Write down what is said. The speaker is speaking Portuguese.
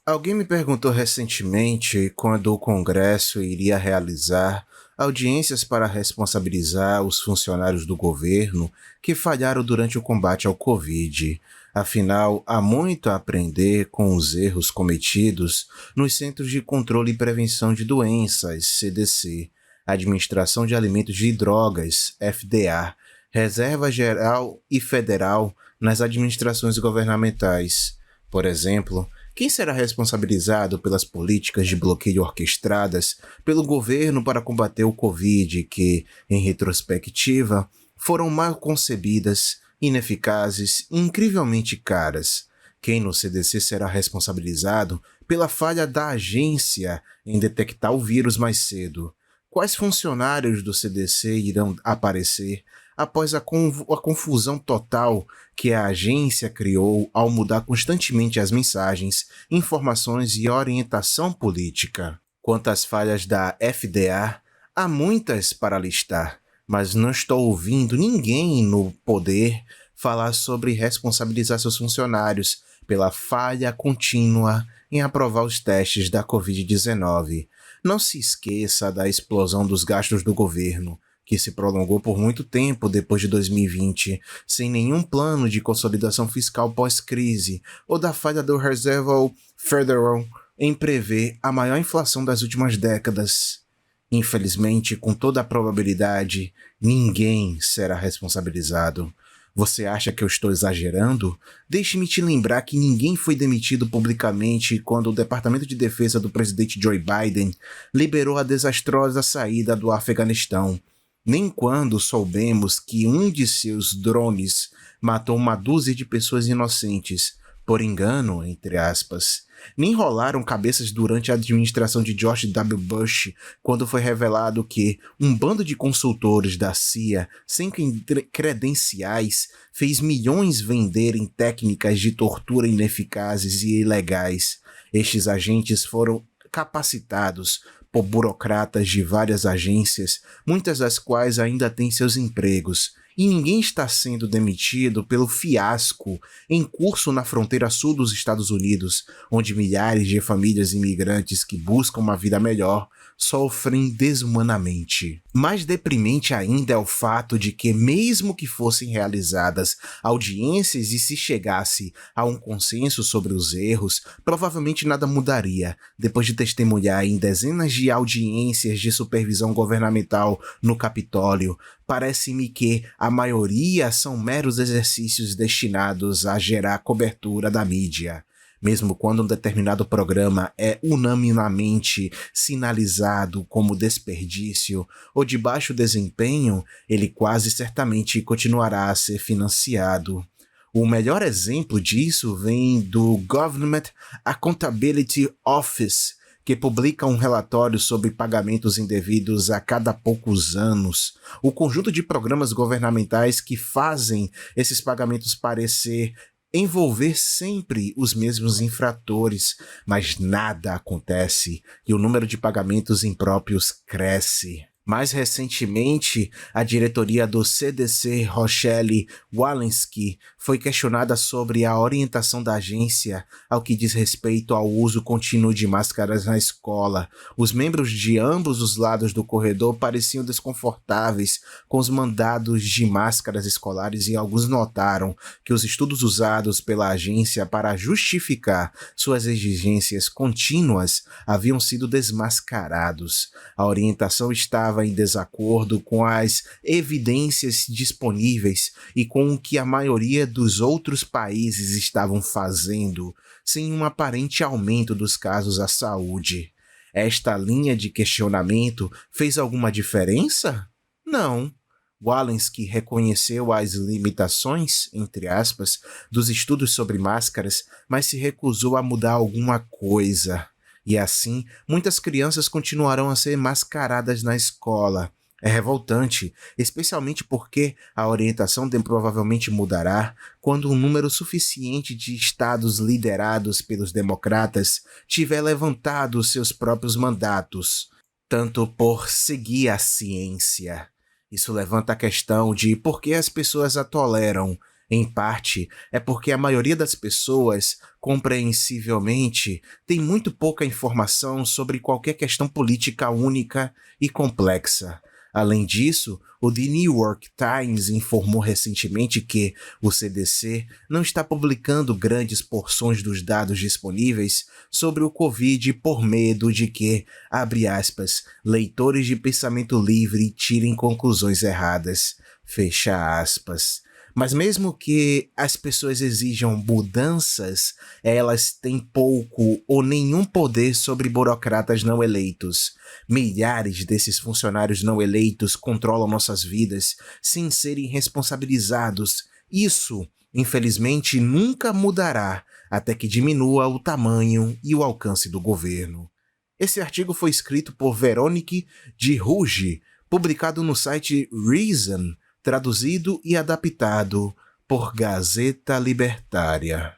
Alguém me perguntou recentemente quando o Congresso iria realizar audiências para responsabilizar os funcionários do governo que falharam durante o combate ao Covid. Afinal, há muito a aprender com os erros cometidos nos Centros de Controle e Prevenção de Doenças, CDC, Administração de Alimentos e Drogas, FDA, Reserva Geral e Federal nas administrações governamentais. Por exemplo, quem será responsabilizado pelas políticas de bloqueio orquestradas pelo governo para combater o Covid que, em retrospectiva, foram mal concebidas, ineficazes e incrivelmente caras? Quem no CDC será responsabilizado pela falha da agência em detectar o vírus mais cedo? Quais funcionários do CDC irão aparecer após a confusão total que a agência criou ao mudar constantemente as mensagens, informações e orientação política? Quanto às falhas da FDA, há muitas para listar, mas não estou ouvindo ninguém no poder falar sobre responsabilizar seus funcionários pela falha contínua em aprovar os testes da Covid-19. Não se esqueça da explosão dos gastos do governo, que se prolongou por muito tempo depois de 2020, sem nenhum plano de consolidação fiscal pós-crise, ou da falha do Reserve Federal em prever a maior inflação das últimas décadas. Infelizmente, com toda a probabilidade, ninguém será responsabilizado. Você acha que eu estou exagerando? Deixe-me te lembrar que ninguém foi demitido publicamente quando o Departamento de Defesa do presidente Joe Biden liberou a desastrosa saída do Afeganistão, nem quando soubemos que um de seus drones matou uma dúzia de pessoas inocentes, por engano, entre aspas. Nem rolaram cabeças durante a administração de George W. Bush, quando foi revelado que um bando de consultores da CIA, sem credenciais, fez milhões venderem técnicas de tortura ineficazes e ilegais. Estes agentes foram capacitados por burocratas de várias agências, muitas das quais ainda têm seus empregos, e ninguém está sendo demitido pelo fiasco em curso na fronteira sul dos Estados Unidos, onde milhares de famílias imigrantes que buscam uma vida melhor sofrem desumanamente. Mais deprimente ainda é o fato de que, mesmo que fossem realizadas audiências e se chegasse a um consenso sobre os erros, provavelmente nada mudaria, depois de testemunhar em dezenas de audiências de supervisão governamental no Capitólio. Parece-me que a maioria são meros exercícios destinados a gerar cobertura da mídia. Mesmo quando um determinado programa é unanimemente sinalizado como desperdício ou de baixo desempenho, ele quase certamente continuará a ser financiado. O melhor exemplo disso vem do Government Accountability Office, que publica um relatório sobre pagamentos indevidos a cada poucos anos. O conjunto de programas governamentais que fazem esses pagamentos parecer envolver sempre os mesmos infratores, mas nada acontece e o número de pagamentos impróprios cresce. Mais recentemente, a diretoria do CDC, Rochelle Walensky, foi questionada sobre a orientação da agência ao que diz respeito ao uso contínuo de máscaras na escola. Os membros de ambos os lados do corredor pareciam desconfortáveis com os mandados de máscaras escolares e alguns notaram que os estudos usados pela agência para justificar suas exigências contínuas haviam sido desmascarados. A orientação estava em desacordo com as evidências disponíveis e com o que a maioria dos outros países estavam fazendo, sem um aparente aumento dos casos à saúde. Esta linha de questionamento fez alguma diferença? Não. Walensky reconheceu as limitações, entre aspas, dos estudos sobre máscaras, mas se recusou a mudar alguma coisa. E assim, muitas crianças continuarão a ser mascaradas na escola. É revoltante, especialmente porque a orientação provavelmente mudará quando um número suficiente de estados liderados pelos democratas tiver levantado seus próprios mandatos, tanto por seguir a ciência. Isso levanta a questão de por que as pessoas a toleram, Em parte, é porque a maioria das pessoas, compreensivelmente, tem muito pouca informação sobre qualquer questão política única e complexa. Além disso, o The New York Times informou recentemente que o CDC não está publicando grandes porções dos dados disponíveis sobre o Covid por medo de que, abre aspas, leitores de pensamento livre tirem conclusões erradas, fecha aspas. Mas mesmo que as pessoas exijam mudanças, elas têm pouco ou nenhum poder sobre burocratas não eleitos. Milhares desses funcionários não eleitos controlam nossas vidas sem serem responsabilizados. Isso, infelizmente, nunca mudará até que diminua o tamanho e o alcance do governo. Esse artigo foi escrito por Veronique de Ruge, publicado no site Reason, traduzido e adaptado por Gazeta Libertária.